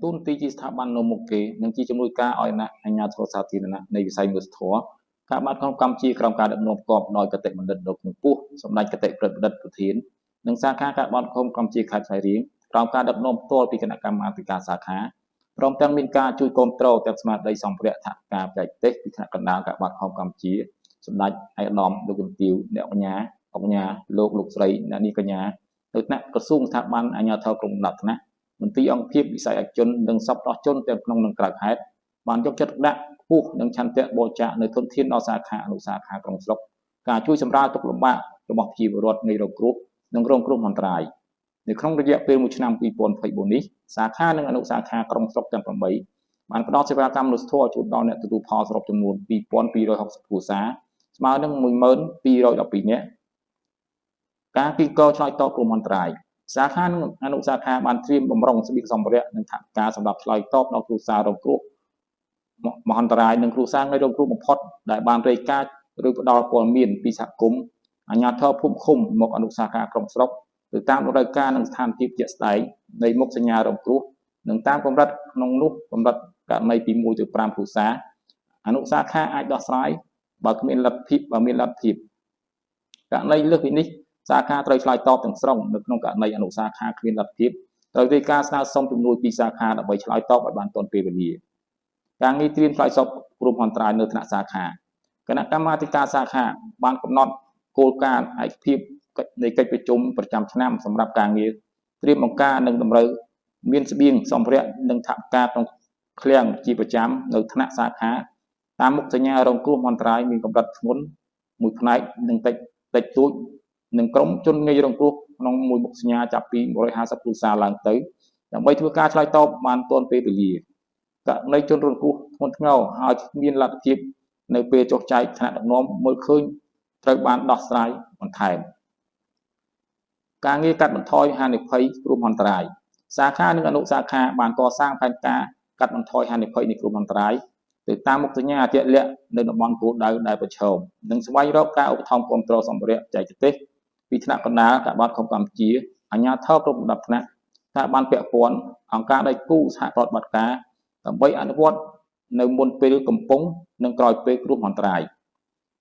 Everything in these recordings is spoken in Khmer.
ទូនទីជាស្ថាប័ននៅមុខគេនិងជាជំនួយការឲ្យអាជ្ញាធរសាធារណៈនៃវិស័យមនុស្សធម៌ការបាត់ក្នុងកម្ពុជាក្រោមការដឹកនាំប្រកបដោយកតេបណ្ឌិតលោកខ្ពស់សម្ដេចកតេប្រឌិតប្រធាននិងសាខាការបាត់ក្នុងកម្ពុជាខេត្តផ្សាយរៀងក្រោមការដឹកនាំផ្ទាល់ពីគណៈកម្មាធិការសាខាព្រមទាំងមានការជួយគាំទ្រទាំងស្មារតីសម្ភារៈថវិកាបច្ចេកទេសពីថ្នាក់កណ្ដាលការបាត់ក្នុងកម្ពុជាសម្ដេចឯកឧត្តមលោកជំទាវអ្នកបញ្ញាអង្គការលោកស្រីអ្នកនាងកញ្ញាទៅថ្នាក់ក្រសួងស្ថាប័នអាជ្ញាធរក្រុមដំណាក់ថ្នាក់មន្ត្រីអង្គភាពវិស័យឯកជននិងសប្បុរសជនទាំងក្នុងនិងក្រៅខេត្តបានយកចិត្តទុកដាក់ខ្ពស់និងឆន្ទៈបរិច្ចាគនៅធនធានដល់សាខាអនុសាខាក្រុងស្រុកការជួយសម្រាលទុក្ខលំបាករបស់ប្រជាពលរដ្ឋនៃរងគ្រោះនិងរងគ្រោះមហន្តរាយនៅក្នុងរយៈពេល1ឆ្នាំ2024នេះសាខានិងអនុសាខាក្រុងស្រុកទាំង8បានផ្ដល់សេវាកម្មមនុស្សធម៌ជូនដល់អ្នកទទួលផលសរុបចំនួន2260គ្រួសារស្មើនឹង1,212នាក់ការគីកឆ្លើយតបគ្រោះមហន្តរាយសាខានិងអនុសាខាបានត្រៀមបំរុងស្បៀងសម្ភារៈនិងថវិកាសម្រាប់ឆ្លើយតបដល់គ្រួសាររងគ្រោះមហន្តរាយនិងគ្រួសារងាយរងគ្រោះបំផុតដែលបានរាយការណ៍ឬផ្ដល់ព័ត៌មានពីសហគមន៍អាជ្ញាធរភូមិឃុំមកអនុសាខាក្រុងស្រុកទៅតាមរដូវកាលនិងស្ថានភាពជាក់ស្ដែងនៃមុខសញ្ញារងគ្រោះនិងតាមកម្រិតក្នុងនោះកម្រិតករណីពី1ទៅ5គ្រួសារអនុសាខាអាចដោះស្រាយបើគ្មានលទ្ធភាពករណីលើសពីនេះសាខាត្រូវឆ្លើយតបទាំងស្រុងនៅក្នុងករណីអនុសាខាគ្មានលទ្ធភាពត្រូវរាយការណ៍ស្នើសុំជំនួយពីសាខាដើម្បីឆ្លើយតបឲ្យបានទាន់ពេលវេលាការងារត្រៀមឆ្លើយតបគ្រោះមហន្តរាយនៅថ្នាក់សាខាគណៈកម្មាធិការសាខាបានកំណត់គោលការណ៍ឯកភាពនៃកិច្ចប្រជុំប្រចាំឆ្នាំសម្រាប់ការងារត្រៀមបង្ការនិងតម្រូវមានស្បៀងសម្ភារៈនិងថវិកាក្នុងឃ្លាំងជាប្រចាំនៅថ្នាក់សាខាតាមមុខសញ្ញារងគ្រោះមហន្តរាយមានកម្រិតធ្ងន់មួយផ្នែកនិងតិចតួចនិងក្រុមជនងាយរងគ្រោះក្នុងមួយមុខសញ្ញាចាប់ពី150គ្រួសារឡើងទៅដើម្បីធ្វើការឆ្លើយតបបានទាន់ពេលវេលាករណីជនរងគ្រោះធ្ងន់ធ្ងរហើយមានលទ្ធភាពនៅពេលចុះចែកថ្នាក់ដឹកនាំមើលឃើញត្រូវបានដោះស្រាយបន្ថែមការងារកាត់បន្ថយហានិភ័យគ្រោះមហន្តរាយសាខានិងអនុសាខាបានកសាងផែនការកាត់បន្ថយហានិភ័យនៃគ្រោះមហន្តរាយទៅតាមមុខសញ្ញាជាក់លាក់នៅតំបន់គោលដៅដែលប្រឈមនិងស្វែងរកការឧបត្ថម្ភគ្រប់គ្រងសម្ភារៈបច្ចេកទេសពីថ្នាក់កណ្ដាលការបោះក្នុងកម្ពុជាអាជ្ញាធរគ្រប់លំដាប់ថ្នាក់ស្ថាប័នពាក់ព័ន្ធអង្គការដៃគូសហប្រតិបត្តិការដើម្បីអនុវត្តនៅមុនពេលកំពុងនិងក្រោយពេលគ្រោះមហន្តរាយ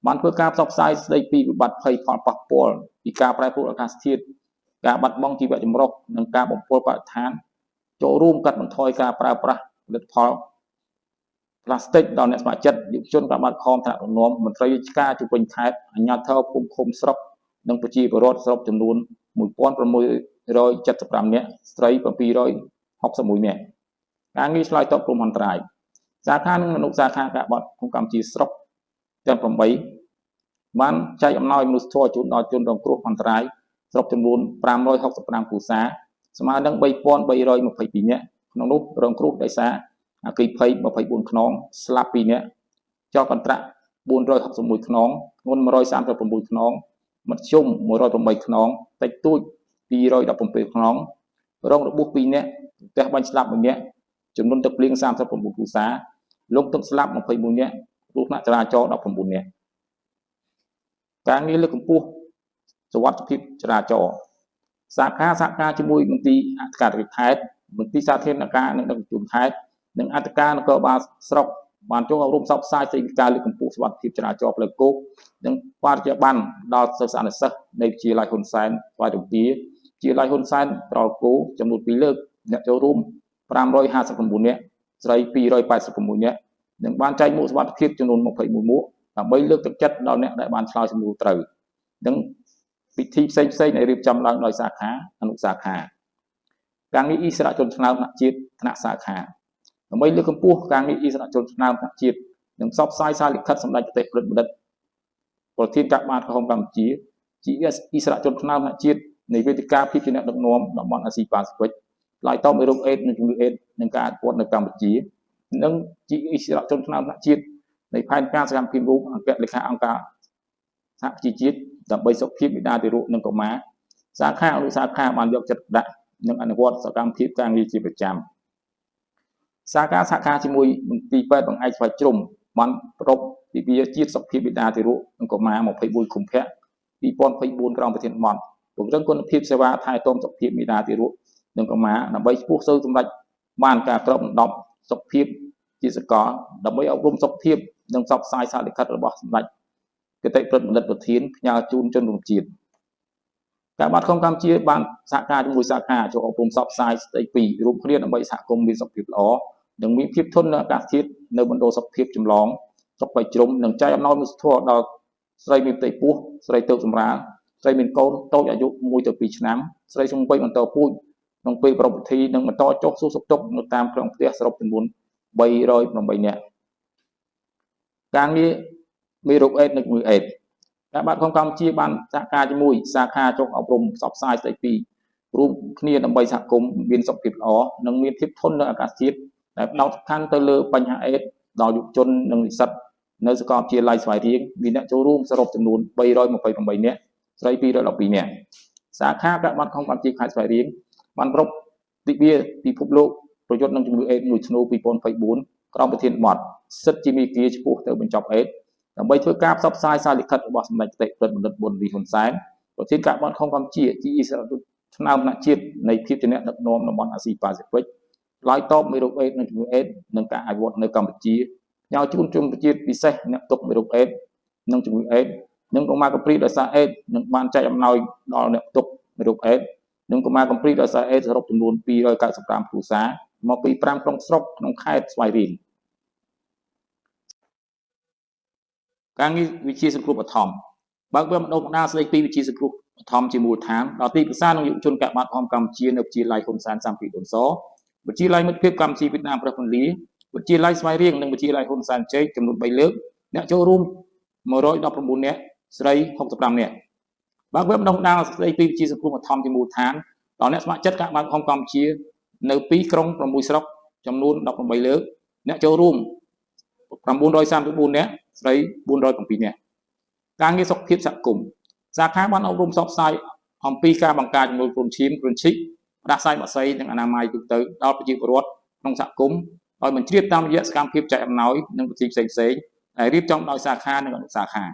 បានធ្វើការផ្សព្វផ្សាយស្ដីពីវិបត្តិភ័យផលប៉ះពាល់ពីការប្រែប្រួលអាកាសធាតុការបាត់បង់ជីវៈចម្រុះនិងការបំពុលបរិស្ថានចូលរួមកាត់បន្ថយការប្រើប្រាស់ផលិតផលផ្លាស្ទិកដល់អ្នកស្ម័គ្រចិត្តយុវជនការបាត់ខំថ្នាក់ដឹកនាំមន្ត្រីរាជការជុំវិញខេត្តអាជ្ញាធរភូមិឃុំស្រុកនិងប្រជាពលរដ្ឋសរុបចំនួន1675នាក់ស្រី761នាក់ការងារឆ្លើយតបគ្រោះមហន្តរាយសាខានិងអនុសាខាការបាត់ក្នុងកម្ពុជាស្រុកទាំង8បានចែកអំណោយមនុស្សធម៌ជូនដល់ជនរងគ្រោះមហន្តរាយស្រុកចំនួន565គ្រួសារស្មើនឹង3322នាក់ក្នុងនោះរងគ្រោះដោយសារអគ្គិភ័យ24ខ្នងស្លាប់2នាក់ចោលកន្ត្រាក់461ខ្នងធ្ងន់136ខ្នងមធ្យម108ខ្នងតិចតួច217ខ្នងរងរបួស2នាក់ផ្ទះបាញ់ស្លាប់1នាក់ចំនួនទឹកភ្លៀង39គ្រួសារលំទឹកស្លាប់21នាក់គ្រោះថ្នាក់ចរាចរណ៍19នាក់ការងារលើកកម្ពស់សុវត្ថិភាពចរាចរណ៍សាខាសហការជាមួយមន្ទីរអធិការិកខេត្តមន្ទីរសាធារណការនិងដឹកជញ្ជូនខេត្តនិងអធិការនគរបាលស្រុកបានចូលអប់រំផ្សព្វផ្សាយស្តីពីការលើកកម្ពស់សុវត្ថិភាពចរាចរណ៍ផ្លូវគោកនិងបរិយាបន្នដល់សិស្សានុសិស្សនៃវិទ្យាល័យហ៊ុនសែនស្វាយរំទាវិទ្យាល័យហ៊ុនសែនត្រល់គោចំនួន2លើកអ្នកចូលរួម559នាក់ស្រី286នាក់និងបានចែកមួកសុវត្ថិភាពចំនួន21មួកដើម្បីលើកទឹកចិត្តដល់អ្នកដែលបានឆ្លើយសំណួរត្រូវនិងពិធីផ្សេងៗដែលរៀបចំឡើងដោយសាខាអនុសាខាការងារអិសរាជជនឆ្នើមថ្នាក់ជាតិថ្នាក់សាខាដើម្បីលើកកម្ពស់ការងារអិសរាជជនឆ្នើមថ្នាក់ជាតិនិងផ្សព្វផ្សាយសារលិខិតសម្ដេចប្រធានប្រធានការបោះក្នុងកម្ពុជាជាអិសរាជជនឆ្នើមថ្នាក់ជាតិនៃវេទិកាភាពជាអ្នកដឹកនាំតំបន់អាស៊ីប៉ាស៊ីហ្វិកឆ្លើយតបមេរោគអេដនិងជំងឺអេដនិងការអភិវឌ្ឍនៅកម្ពុជានិងជាអិសរាជជនឆ្នើមថ្នាក់ជាតិនៃផែនការសកម្មភាពអគ្គលេខាអង្គការសហជីវជាតិដើម្បីសុខភាពបិតាទារកនិងកុមារសាខាអនុសាខាបានយកចិត្តដាក់និងអនុវត្តសកម្មភាពការងារជាប្រចាំសាខាសហការជាមួយមន្ទីរពេទ្យបង្អែកស្វាយជ្រុំបានប្រពវិទ្យាជាតិសុខភាពបិតាទារកនិងកុមារ21កុម្ភៈ2024ក្រោមប្រធានបទពង្រឹងគុណភាពសេវាថែទាំសុខភាពបិតាទារកនិងកុមារដើម្បីឆ្ពោះទៅសម្រេច បានការក្របដប់សុខភាពជាសកលដើម្បីអប់រំសុខភាពនិងផ្សព្វផ្សាយសារលិខិតរបស់សម្ដេចគតិប្រិទ្ធបណ្ឌិតប្រធានផ្ញើជូនជនរួមជាតិការបាត់ខំកម្ពុជាបានសហការជាមួយសាខាចូលអប់រំផ្សព្វផ្សាយស្ដីពីរួមគ្នាដើម្បីសហគមន៍មានសុខភាពល្អនិងមានភាពធន់នឹងអាកាសធាតុនៅមណ្ឌលសុខភាពចម្លងស្រុកបៃជ្រុំនិងចែកអំណោយមនុស្សធម៌ដល់ស្រីមានផ្ទៃពោះស្រីទៅសម្រាលស្រីមានកូនតូចអាយុ1ទៅ2ឆ្នាំស្រីសំបីបន្តពូជក្នុងពេលប្រពៃពិធីនិងបន្តចុះសួរសុខទុក្ខនៅតាមក្រុមផ្ទះសរុបចំនួន308នាក់ការងារមេរោគអេដនិងជំងឺអេដការបាត់ของកម្ពុជាបានសហការជាមួយសាខាចុះអប់រំផ្សព្វផ្សាយស្ដីពីរួមគ្នាដើម្បីសហគមន៍មានសុខភាពល្អនិងមានភាពធន់នឹងអាកាសធាតុដែលផ្ដោតសំខាន់ទៅលើបញ្ហាអេដដល់យុវជននិងនិស្សិតនៅសាកលវិទ្យាល័យស្វាយរៀងមានអ្នកចូលរួមសរុបចំនួន328នាក់ស្រី212នាក់សាខាការបាត់ของកម្ពុជាខេត្តស្វាយរៀងបានប្រពទិវាពិភពលោកប្រយុទ្ធនឹងជំងឺអេដ1ធ្នូ2024ក្រោមប្រធានបទសិទ្ធិជាមេគាចំពោះទៅបញ្ចប់អេដដើម្បីធ្វើការផ្សព្វផ្សាយសារលិខិតរបស់សម្ដេចគតិប្រិទ្ធបណ្ឌិតប៊ុនលីហ៊ុនសែនប្រធានការបនของកម្ពុជាជាអិសរាជថ្នាក់ថ្នាក់ជាតិនៃភាពជាអ្នកដឹកនាំតំបន់អាស៊ីប៉ាស៊ីហ្វិកឆ្លើយតបមេរោគអេដនិងជំងឺអេដនិងការអភិវឌ្ឍនៅកម្ពុជាញ៉ាវជូនជនជាតិពិសេសអ្នកទុកមេរោគអេដនិងជំងឺអេដនិងកុមារកំព្រីដោយសារអេដនិងបានចែកអំណោយដល់អ្នកទុកមេរោគអេដនិងកុមារកំព្រីដោយសារអេដសរុបចំនួន295គ្រួសារមកពី5ក្រុងស្រុកក្នុងខេត្តស្វាយរៀងការងារវិជាសង្គ្រោះបឋមបើកវគ្គបណ្ដុះបណ្ដាលស្ដីពីវិជាសង្គ្រោះបឋមជាមូលដ្ឋានដល់ទីប្រឹក្សានិងយុវជនកាបាត់ហមកម្ពុជានៅវិទ្យាល័យហ៊ុនសែនសាមគ្គីដុនសវិទ្យាល័យមិត្តភាពកម្ពុជាវៀតណាមប្រទេសពន្លាវិទ្យាល័យស្វាយរៀងនិងវិទ្យាល័យហ៊ុនសែនជ័យចំនួន3លើកអ្នកចូលរួម119នាក់ស្រី65នាក់បើកវគ្គបណ្ដុះបណ្ដាលស្ដីពីវិជាសង្គ្រោះបឋមជាមូលដ្ឋានដល់អ្នកស្ម័គ្រចិត្តកាបាត់ហមកម្ពុជានៅ2ក្រុង6ស្រុកចំនួន18លើកអ្នកចូលរួម934នាក់ស្រី407នាក់ការងារសុខភាពសហគមន៍សាខាបានអប់រំផ្សព្វផ្សាយអំពីការបង្ការជំងឺគ្រុនឈាមគ្រុនឈិកផ្ដាសាយបាក់សីនិងអនាម័យទូទៅដល់ប្រជាពលរដ្ឋក្នុងសហគមន៍ដោយបញ្ជ្រាបតាមរយៈសកម្មភាពចែកអំណោយនិងពិធីផ្សេងៗដែលរៀបចំដោយសាខានិងអនុសាខា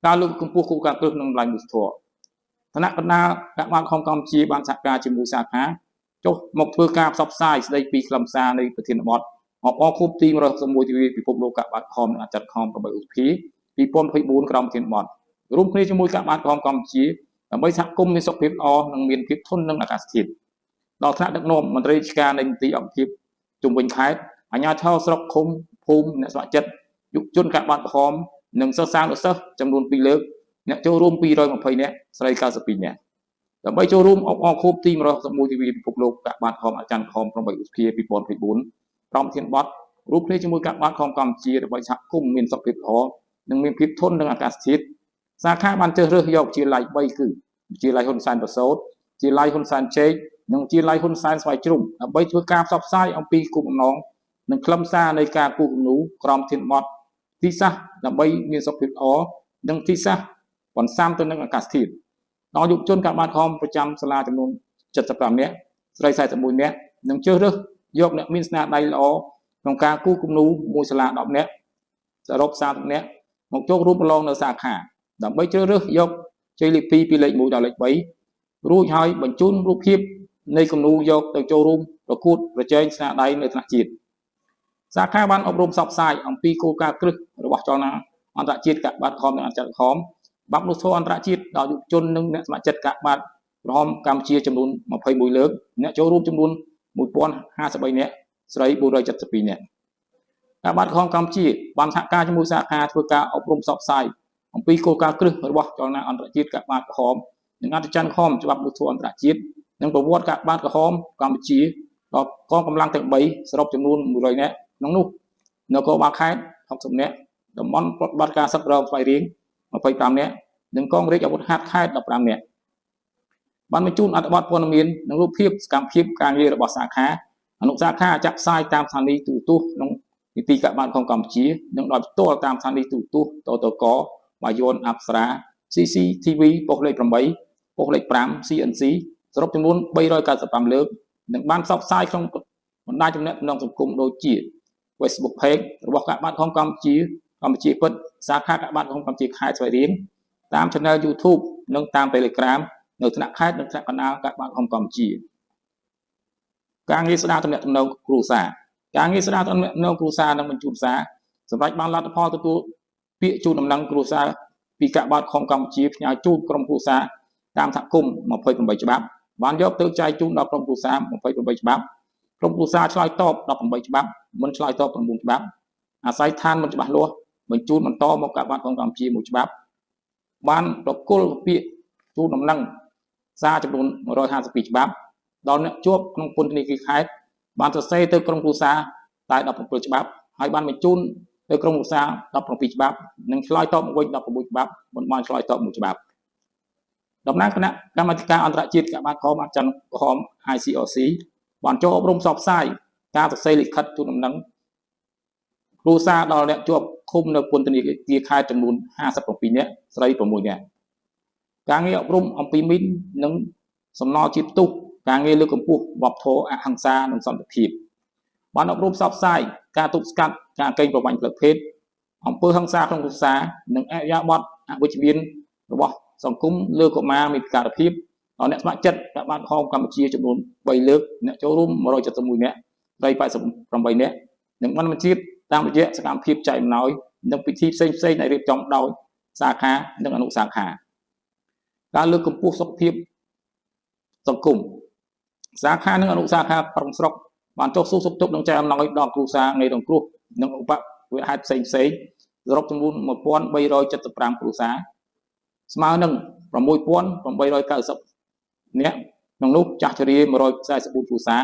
ការលើកកម្ពស់គោលការណ៍គ្រឹះនិងតម្លៃមនុស្សធម៌គណៈបណ្ដាកាបាត់ហមកម្ពុជាបានសហការជាមួយសាខាចុះមកធ្វើការផ្សព្វផ្សាយស្ដីពីខ្លឹមសារនៃប្រធានបទអបអរខួបទី161ទិវាពិភពលោកកាបាត់ខមនិងអចាត់ខម8ឧសភា2024ក្រោមប្រធានបទរួមគ្នាជាមួយកាបាត់ខមកម្ពុជាដើម្បីសហគមន៍មានសុខភាពល្អនិងមានភាពធន់នឹងអាកាសធាតុដល់ថ្នាក់ដឹកនាំមន្ត្រីរាជការនៃមន្ទីរអង្គភាពជុំវិញខេត្តអាជ្ញាធរស្រុកឃុំភូមិអ្នកស្ម័គ្រចិត្តយុវជនកាបាត់ខមនិងសិស្សសានុសិស្សចំនួន2លើកអ្នកចូលរួម220នាក់ស្រី92នាក់ដើម្បីចូលរួមអបអរខួបទី161ទិវាពិភពលោកកាបាត់ខមអាចារ្យខម8ឧសភា2024ក្រោមប្រធានបទរួមគ្នាជាមួយកាបាត់ខមកម្ពុជាដើម្បីសហគមន៍មានសុខភាពល្អនិងមានភាពធន់នឹងអាកាសធាតុសាខាបានជ្រើសរើសយកវិទ្យាល័យ3គឺវិទ្យាល័យហ៊ុនសែនប្រសូតវិទ្យាល័យហ៊ុនសែនជ័យនិងវិទ្យាល័យហ៊ុនសែនស្វាយជ្រុំដើម្បីធ្វើការផ្សព្វផ្សាយអំពីគោលបំណងនិងខ្លឹមសារនៃការគូរគំនូរក្រមធានបទទីសាស្ត្រដើម្បីមានសុខភាពល្អនិងទីសាស្ត្របន្សាំទៅនឹងអាកាសធាតុដល់យុវជនកាបាត់ខមប្រចាំសាលាចំនួន75នាក់ស្រី41នាក់និងជ្រើសរើសយកអ្នកមានស្នាដៃល្អក្នុងការគូរគំនូរមួយសាលា10នាក់សរុប30នាក់មកចូលរួមប្រឡងនៅសាខាដើម្បីជ្រើសរើសយកជ័យលេខ2ពីលេខ1ដល់លេខ3រួចហើយបញ្ជូនរូបភាពនៃគំនូរយកទៅចូលរួមប្រកួតប្រជែងស្នាដៃនៅថ្នាក់ជាតិសាខាបានអប់រំផ្សព្វផ្សាយអំពីគោលការណ៍គ្រឹះរបស់ចលនាអន្តរជាតិកាបាត់ខមនិងអន្តរខមបាប់មនុស្សធម៌អន្តរជាតិដល់យុវជននិងអ្នកស្ម័គ្រចិត្តកាបាត់ក្រហមកម្ពុជាចំនួន21លើកអ្នកចូលរួមចំនួន1053នាក់ស្រី472នាក់កាបាត់ខមកម្ពុជាបានសហការជាមួយសាខាធ្វើការអប់រំផ្សព្វផ្សាយអំពីគោលការណ៍គ្រឹះរបស់ចលនាអន្តរជាតិកាបាត់ខមនិងអន្តរជាតិខមច្បាប់មនុស្សធម៌អន្តរជាតិនិងប្រវត្តិកាបាត់ក្រហមកម្ពុជាដល់កងកម្លាំងទាំង3សរុបចំនួន100នាក់ក្នុងនោះនគរបាលខេត្ត60នាក់តំបន់ប្រតិបត្តិការសឹករងស្វាយរៀង25នាក់និងកងរាជអាវុធហត្ថខេត្ត15នាក់បានបញ្ជូនអត្ថបទព័ត៌មាននិងរូបភាពសកម្មភាពការងាររបស់សាខាអនុសាខាចាក់ផ្សាយតាមស្ថានីយ៍ទូរទស្សន៍ក្នុងនីតិកាបាត់ខមកម្ពុជានិងដោយផ្ទាល់តាមស្ថានីយ៍ទូរទស្សន៍តតកបាយ័នអប្សរា CCTV ប៉ុស្តិ៍លេខ8ប៉ុស្តិ៍លេខ5 CNC សរុបចំនួន395លើកនិងបានផ្សព្វផ្សាយក្នុងបណ្ដាញទំនាក់ទំនងសង្គមដូចជា Facebook Page របស់កាបាត់ខមកម្ពុជាពិតសាខាកាបាត់ខមកម្ពុជាខេត្តស្វាយរៀងតាម Channel YouTube និងតាម Telegram នៅថ្នាក់ខេត្តនិងថ្នាក់កណ្ដាលកាបាត់ខមកម្ពុជា ការងារស្ដារទំនាក់ទំនងគ្រួសារការងារស្ដារទំនាក់ទំនងគ្រួសារនិងបញ្ជូនសារសម្រាប់បានលទ្ធផលទទួលពាក្យជូនដំណឹងគ្រួសារពីកាកបាទខំកម្ពុជាផ្ញើជូនក្រុមគ្រួសារតាមសហគមន៍28ច្បាប់បានយកទៅចែកជូនដល់ក្រុមគ្រួសារ28ច្បាប់ក្រុមគ្រួសារឆ្លើយតប18ច្បាប់មិនឆ្លើយតប9ច្បាប់អាស្រ័យឋានមិនច្បាស់លាស់បញ្ជូនបន្តមកកាកបាទខំកម្ពុជាមួយច្បាប់បានប្រគល់ពាក្យជូនដំណឹងសារចំនួន152ច្បាប់ដល់អ្នកជាប់ក្នុងពន្ធនាគារខេត្តបានសរសេរទៅក្រុមគ្រួសារតែ17ច្បាប់ហើយបានបញ្ជូនទៅក្រុមគ្រួសារ17ច្បាប់និងឆ្លើយតបមកវិញ16ច្បាប់មិនបានឆ្លើយតបមួយច្បាប់តំណាងគណៈកម្មាធិការអន្តរជាតិកាកបាទខំអចិន្ត្រក្រហម ICRC បានចូលអប់រំផ្សព្វផ្សាយការសរសេរលិខិតជូនដំណឹងគ្រួសារដល់អ្នកជាប់ឃុំនៅពន្ធនាគារខេត្តចំនួន57នាក់ស្រី6នាក់ការងារអប់រំអំពីមីននិងសំណល់ជាតិផ្ទុះការងារលើកកម្ពស់វប្បធម៌អហិង្សានិងសន្តិភាពបានអប់រំផ្សព្វផ្សាយការទប់ស្កាត់ការកេងប្រវ័ញ្ចផ្លូវភេទអំពើហិង្សាក្នុងគ្រួសារនិងអរិយាប័ត្រអវិជ្ជមានរបស់សង្គមលើកុមារមានពិការភាពដល់អ្នកស្ម័គ្រចិត្តកាកបាទខំកម្ពុជាចំនួន3លើកអ្នកចូលរួម171នាក់ស្រី88នាក់និងបានបញ្ជាតាមរយៈសកម្មភាពចែកអំណោយនិងពិធីផ្សេងៗដែលរៀបចំដោយសាខានិងអនុសាខាការលើកកម្ពស់សុខភាពសង្គមសាខានិងអនុសាខាក្រុងស្រុកបានចុះសួរសុខទុក្ខនិងចែកអំណោយដល់គ្រួសារងាយរងគ្រោះនិងឧបវិហេតុផ្សេងៗសរុបចំនួន1375គ្រួសារស្មើនឹង6890នាក់ក្នុងនោះចាស់ជរា144គ្រួសារ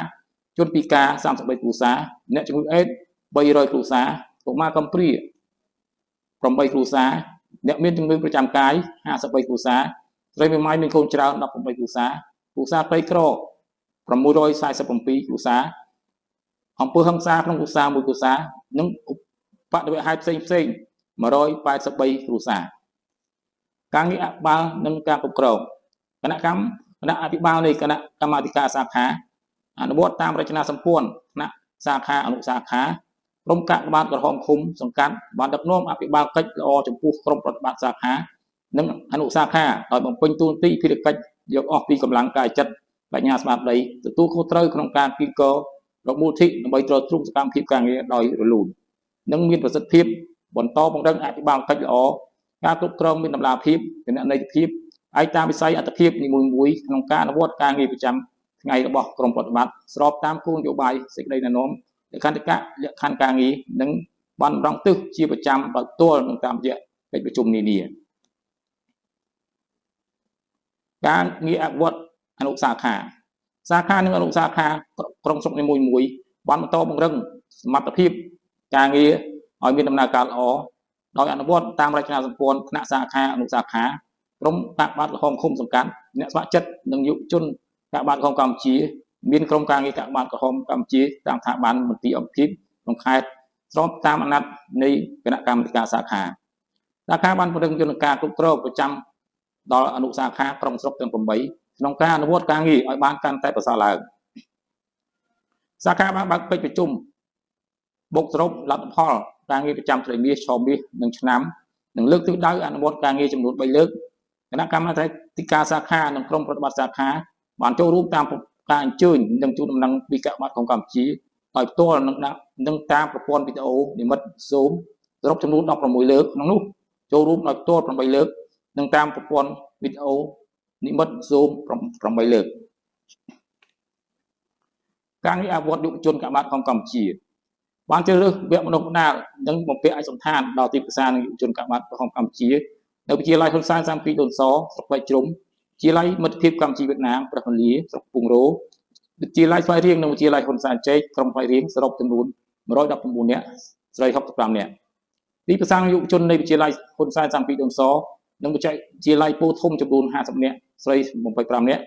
ជនពិការ33គ្រួសារអ្នកជំងឺអេដស៍300គ្រួសារកុមារកំព្រា8គ្រួសារអ្នកមានជំងឺប្រចាំកាយ53គ្រួសារស្រីមេម៉ាយមានកូនច្រើន18គ្រួសារគ្រួសារក្រីក្រ647គ្រួសារអំពើហិង្សាក្នុងគ្រួសារ1គ្រួសារនិងបដិវហេតុផ្សេង183គ្រួសារការងារអភិបាលនិងការគ្រប់គ្រងគណៈអភិបាលនៃគណៈកម្មាធិការសាខាអនុវត្តតាមរចនាសម្ព័ន្ធគណៈសាខាអនុសាខាក្រុមកាកបាទក្រហមឃុំសង្កាត់បានដឹកនាំអភិបាលកិច្ចល្អចំពោះក្រុមប្រតិបត្តិសាខានិងអនុសាខាដោយបំពេញតួនាទីភារកិច្ចយកអស់ពីកម្លាំងកាយចិត្តបញ្ញាស្មារតីទទួលខុសត្រូវក្នុងការគៀងគររមូលធិដើម្បីទ្រទ្រង់សកម្មភាពការងារដោយរលូននិងមានប្រសិទ្ធភាពបន្តពង្រឹងអភិបាលកិច្ចល្អការគ្រប់គ្រងមានតម្លាភាពគណនេយ្យភាពឯកតាវិស័យអត្ថភាពនីមួយៗក្នុងការអនុវត្តការងារប្រចាំថ្ងៃរបស់ក្រុមប្រតិបត្តិស្របតាមគោលនយោបាយសេចក្តីណែនាំលក្ខន្តិកៈលក្ខខណ្ឌការងារនិងបានរងទិសជាប្រចាំដោយផ្ទាល់និងតាមរយៈកិច្ចប្រជុំនានាការងារអភិវឌ្ឍអនុសាខានិងអនុសាខាក្រុងស្រុកនីមួយៗបានបន្តពង្រឹងសមត្ថភាពការងារឲ្យមានដំណើរការល្អដោយអនុវត្តតាមរចនាសម្ព័ន្ធគណៈសាខាអនុសាខាក្រុមកាកបាទក្រហមឃុំសង្កាត់អ្នកស្ម័គ្រចិត្តនិងយុវជនកាកបាទក្រហមកម្ពុជាមានក្រុមការងារកាកបាទក្រហមកម្ពុជាតាមស្ថាប័នមន្ទីរអង្គភាពក្នុងខេត្តស្របតាមអាណត្តិនៃគណៈកម្មាធិការសាខាបានពង្រឹងយន្តការគ្រប់គ្រងប្រចាំដល់អនុសាខាក្រុងស្រុកទាំង8ក្នុងការអនុវត្តការងារឲ្យបានកាន់តែប្រសើរឡើងសាខាបានបើកកិច្ចប្រជុំបូកសរុបលទ្ធផលការងារប្រចាំត្រីមាសឆមាសនិងឆ្នាំនិងលើកទិសដៅអនុវត្តការងារចំនួន3លើកគណៈកម្មាធិការសាខានិងក្រុមប្រតិបត្តិសាខាបានចូលរួមតាមការអញ្ជើញនិងជូនដំណឹងពីកាកបាទของកម្ពុជាដោយផ្ទាល់និងតាមប្រព័ន្ធវីដេអូនិមិត្ត Zoom សរុបចំនួន16លើកក្នុងនោះចូលរួមដោយផ្ទាល់8លើកនិងតាមប្រព័ន្ធវីដេអូនិមិត្ត Zoom 8លើកការងារអភិវឌ្ឍយុវជនកាកបាទของកម្ពុជាបានជ្រើសរើសវគ្គបណ្ដុះបណ្ដាលនិងបំពេញឯកសណ្ឋានដល់ទីប្រឹក្សានិងយុវជនកាកបាទของកម្ពុជានៅវិទ្យាល័យហ៊ុនសែន32ដូនសស្រុកផ្លែជ្រុំវិទ្យាល័យមិត្តភាពកម្ពុជាវៀតណាមព្រះពន្លាស្រុកពងរោវិទ្យាល័យស្វាយរៀងនិងវិទ្យាល័យហ៊ុនសែនជ័យក្រុងស្វាយរៀងសរុបចំនួន119នាក់ស្រី65នាក់ទីប្រឹក្សាយុវជននៃវិទ្យាល័យហ៊ុនសែន32ដូនសនិងវិទ្យាល័យពោធិ៍ធំចំនួន50នាក់ស្រី25នាក់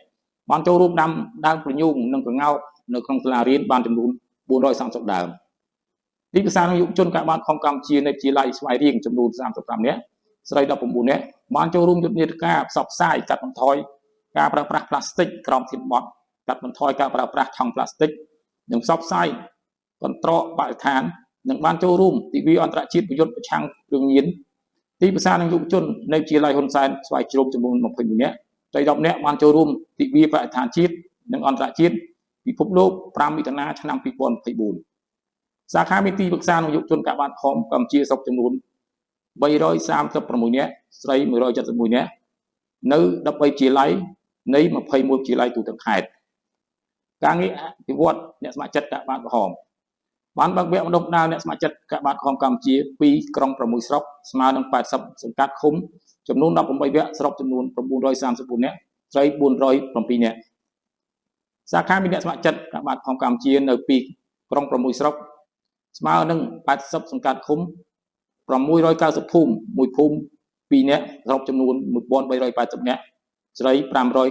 បានចូលរួមដាំដើមប្រញូងនិងប្រងោកនៅក្នុងសាលារៀនបានចំនួន430ដើមទីប្រឹក្សាយុវជនកាកបាទของកម្ពុជានៃវិទ្យាល័យស្វាយរៀងចំនួន35នាក់ស្រី19នាក់បានចូលរួមយុទ្ធនាការផ្សព្វផ្សាយកាត់បន្ថយការប្រើប្រាស់ផ្លាស្ទិកក្រោមធាតុបត់កាត់បន្ថយការប្រើប្រាស់ថង់ផ្លាស្ទិកនិងផ្សព្វផ្សាយកន្ត្រកបរិស្ថាននិងបានចូលរួមទិវាអន្តរជាតិប្រយុទ្ធប្រឆាំងគ្រឿងញៀនទីប្រឹក្សានិងយុវជននៃវិទ្យាល័យហ៊ុនសែនស្វាយជ្រុំចំនួន21នាក់ស្រី10នាក់បានចូលរួមទិវាបរិស្ថានជាតិនិងអន្តរជាតិ ពិភពលោក5មិថុនាឆ្នាំ2024សាខាមានទីពឹក្សានយោបាយជនកាបាតខំកម្ពុជាស្រុកចំនួន336នាក់ស្រី171នាក់នៅ13ជាឡៃនៃ21ជាឡៃទូទាំងខេត្តការងារអភិវឌ្ឍអ្នកស្ម័គ្រចិត្តកាបាតក្រហមបានបើកវគ្គបណ្ដុះបណ្ដាលអ្នកស្ម័គ្រចិត្តកាបាតក្រហមកម្ពុជាពីក្រុង6ស្រុកស្មើនឹង80សង្កាត់ឃុំចំនួន18វគ្គស្រុកចំនួន934នាក់ស្រី407នាក់សាខាមានអ្នកស្ម័គ្រចិត្តកាបាតក្រហមកម្ពុជានៅពីក្រុង6ស្រុកស្មើនឹង80សង្កាត់ឃុំ690ភូមិមួយភូមិ2នាក់ស្រុកចំនួន1380នាក់ស្រី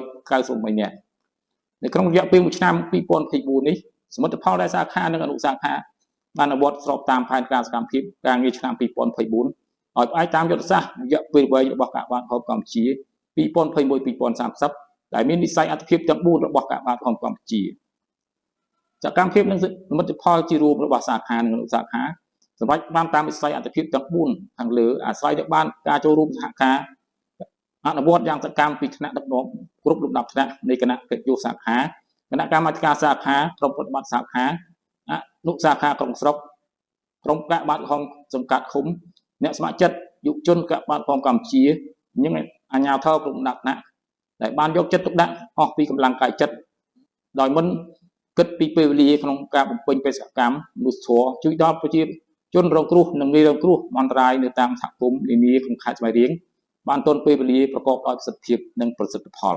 598នាក់នៅក្នុងរយៈពេល1ឆ្នាំ2024នេះសមិទ្ធផលដែលសាខានិងអនុសាខាបានអនុវត្តស្របតាមផែនការសកម្មភាពការងារឆ្នាំ2024ឲ្យផ្អែកតាមយុទ្ធសាស្ត្ររយៈពេលវែងរបស់កាបាតក្រហមកម្ពុជា2021-2030ដែលមានវិស័យអត្ថប្រយោជន៍ទាំង4របស់កាបាតក្រហមកម្ពុជាសកម្មភាពនិងសមិទ្ធផលជារួមរបស់សាខានិងអនុសាខាសម្រាប់បានតាមវិស័យអត្ថប្រយោជន៍ទាំង4ខាងលើអាស្រ័យទៅបានការចូលរួមសហការអនុវត្តយ៉ាងសកម្មពីថ្នាក់ដឹកនាំគ្រប់លំដាប់ថ្នាក់នៃគណៈកិច្ចយុសាខាគណៈកម្មាធិការសាខាក្រុមប្រតិបត្តិសាខាអនុសាខាក្រុងស្រុកក្រុមកាបាតក្រហមសង្កាត់ឃុំអ្នកស្ម័គ្រចិត្តយុវជនកាបាតក្រហមកម្ពុជានិងអាជ្ញាធរគ្រប់លំដាប់ថ្នាក់ដែលបានយកចិត្តទុកដាក់អស់ពីកម្លាំងកាយចិត្តដោយមិនគិតពីពេលវេលាក្នុងការបំពេញបេសកកម្មមនុស្សធម៌ជួយដល់ប្រជាជនរងគ្រោះនិងងាយរងគ្រោះអន្តរាយនៅតាមសហគមន៍នានាក្នុងខេត្តស្វាយរៀងបានទាន់ពេលវេលាប្រកបដោយប្រសិទ្ធភាពនិងប្រសិទ្ធផល